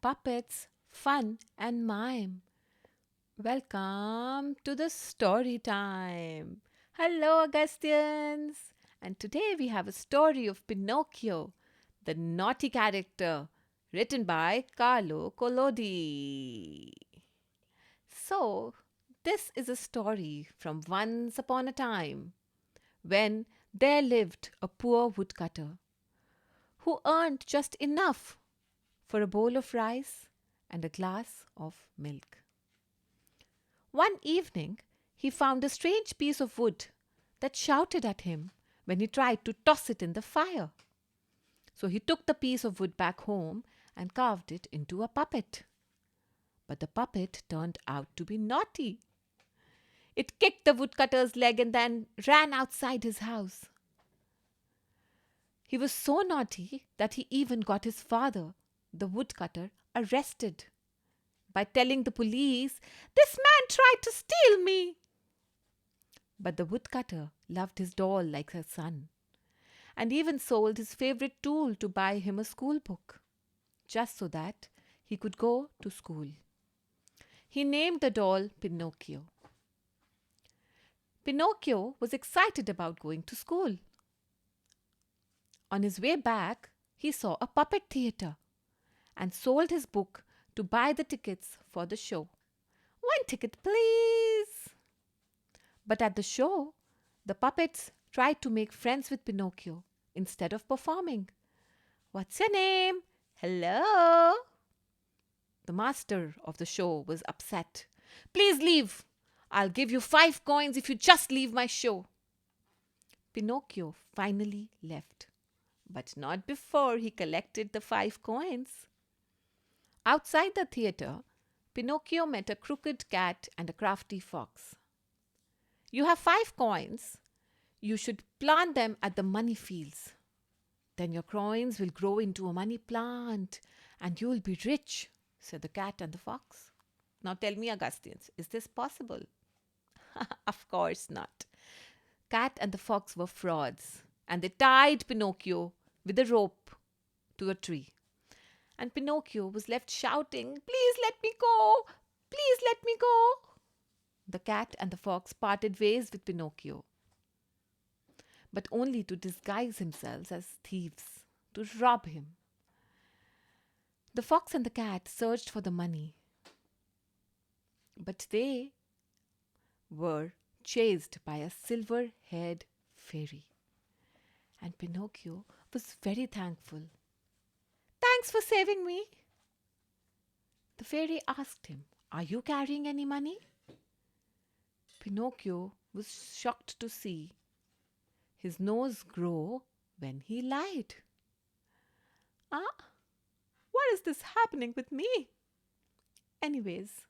puppets, fun, and mime. Welcome to the story time. Hello, Augustians. And today we have a story of Pinocchio, the naughty character, written by Carlo Collodi. So, this is a story from once upon a time when there lived a poor woodcutter who earned just enough for a bowl of rice and a glass of milk. One evening, he found a strange piece of wood that shouted at him when he tried to toss it in the fire. So he took the piece of wood back home and carved it into a puppet. But the puppet turned out to be naughty. It kicked the woodcutter's leg and then ran outside his house. He was so naughty that he even got his father, the woodcutter, arrested by telling the police, "This man tried to steal me." But the woodcutter loved his doll like a son and even sold his favorite tool to buy him a school book, just so that he could go to school. He named the doll Pinocchio. Pinocchio was excited about going to school. On his way back, he saw a puppet theatre and sold his book to buy the tickets for the show. "One ticket, please." But at the show, the puppets tried to make friends with Pinocchio instead of performing. "What's your name?" "Hello." The master of the show was upset. "Please leave. I'll give you 5 coins if you just leave my show." Pinocchio finally left, but not before he collected the 5 coins. Outside the theatre, Pinocchio met a crooked cat and a crafty fox. "You have 5 coins. You should plant them at the money fields. Then your coins will grow into a money plant and you will be rich," said the cat and the fox. Now tell me, Augustians, is this possible? Of course not. Cat and the fox were frauds, and they tied Pinocchio with a rope to a tree. And Pinocchio was left shouting, "Please let me go! Please let me go!" The cat and the fox parted ways with Pinocchio, but only to disguise themselves as thieves, to rob him. The fox and the cat searched for the money, but they were chased by a silver-haired fairy. And Pinocchio was very thankful. "Thanks for saving me." The fairy asked him, "Are you carrying any money?" Pinocchio was shocked to see his nose grow when he lied. "Ah, what is this happening with me?" Anyways,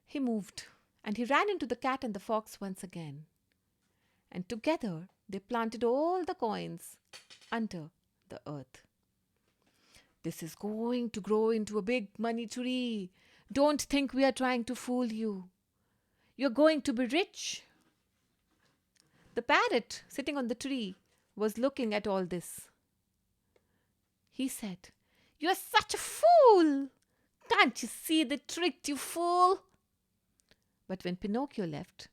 he moved and he ran into the cat and the fox once again. And together they planted all the coins under the earth. "This is going to grow into a big money tree. Don't think we are trying to fool you. You're going to be rich." The parrot sitting on the tree was looking at all this. He said, "You're such a fool! Can't you see they tricked you, fool?" But when Pinocchio left,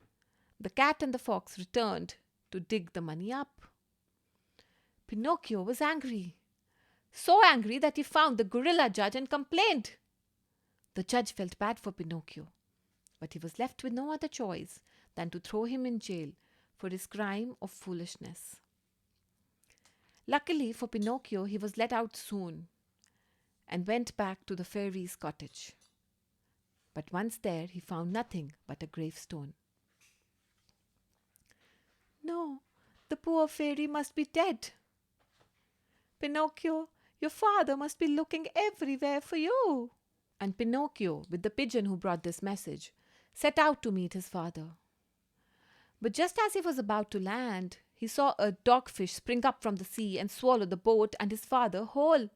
the cat and the fox returned to dig the money up. Pinocchio was angry, so angry that he found the gorilla judge and complained. The judge felt bad for Pinocchio, but he was left with no other choice than to throw him in jail for his crime of foolishness. Luckily for Pinocchio, he was let out soon and went back to the fairy's cottage. But once there, he found nothing but a gravestone. "No, the poor fairy must be dead. Pinocchio, your father must be looking everywhere for you." And Pinocchio, with the pigeon who brought this message, set out to meet his father. But just as he was about to land, he saw a dogfish spring up from the sea and swallow the boat and his father whole.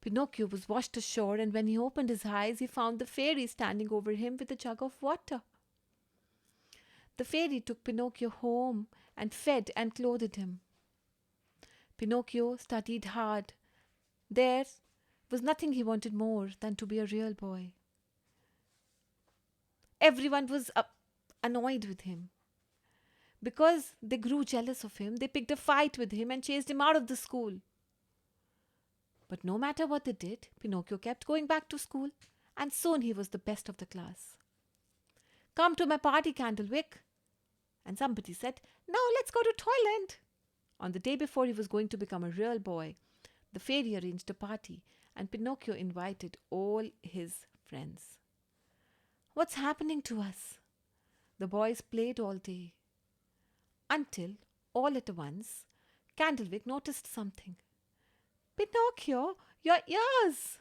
Pinocchio was washed ashore, and when he opened his eyes, he found the fairy standing over him with a jug of water. The fairy took Pinocchio home and fed and clothed him. Pinocchio studied hard. There, was nothing he wanted more than to be a real boy. Everyone was annoyed with him. Because they grew jealous of him, they picked a fight with him and chased him out of the school. But no matter what they did, Pinocchio kept going back to school, and soon he was the best of the class. Come to my party, Candlewick. And somebody said, no, let's go to Toyland. On the day before he was going to become a real boy, the fairy arranged a party, and Pinocchio invited all his friends. What's happening to us? The boys played all day. Until, all at once, Candlewick noticed something. Pinocchio, your ears!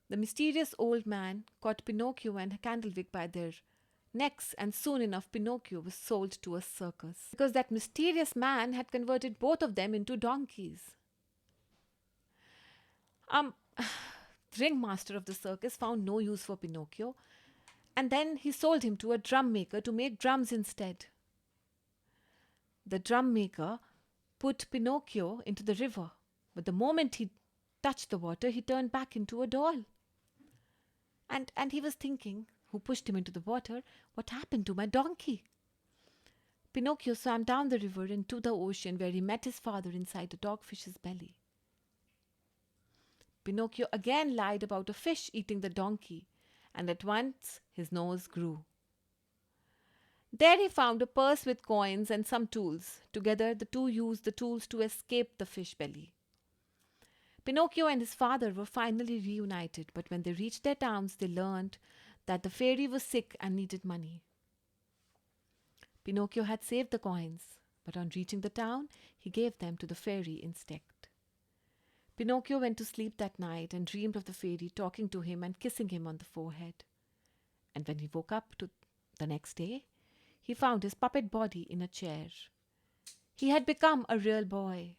The mysterious old man caught Pinocchio and Candlewick by their necks, and soon enough Pinocchio was sold to a circus. Because that mysterious man had converted both of them into donkeys. The ringmaster of the circus found no use for Pinocchio, and then he sold him to a drum maker to make drums instead. The drum maker put Pinocchio into the river, but the moment he touched the water, he turned back into a doll. And he was thinking, who pushed him into the water, what happened to my donkey? Pinocchio swam down the river into the ocean, where he met his father inside a dogfish's belly. Pinocchio again lied about a fish eating the donkey, and at once his nose grew. There he found a purse with coins and some tools. Together the two used the tools to escape the fish belly. Pinocchio and his father were finally reunited, but when they reached their towns, they learned that the fairy was sick and needed money. Pinocchio had saved the coins, but on reaching the town, he gave them to the fairy instead. Pinocchio went to sleep that night and dreamed of the fairy talking to him and kissing him on the forehead. And when he woke up the next day, he found his puppet body in a chair. He had become a real boy.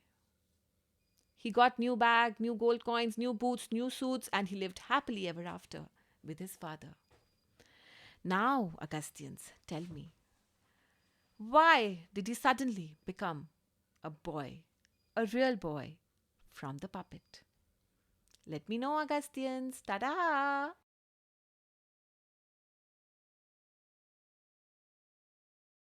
He got new bag, new gold coins, new boots, new suits, and he lived happily ever after with his father. Now, Augustians, tell me, why did he suddenly become a boy, a real boy, from the puppet? Let me know, Augustians. Ta-da!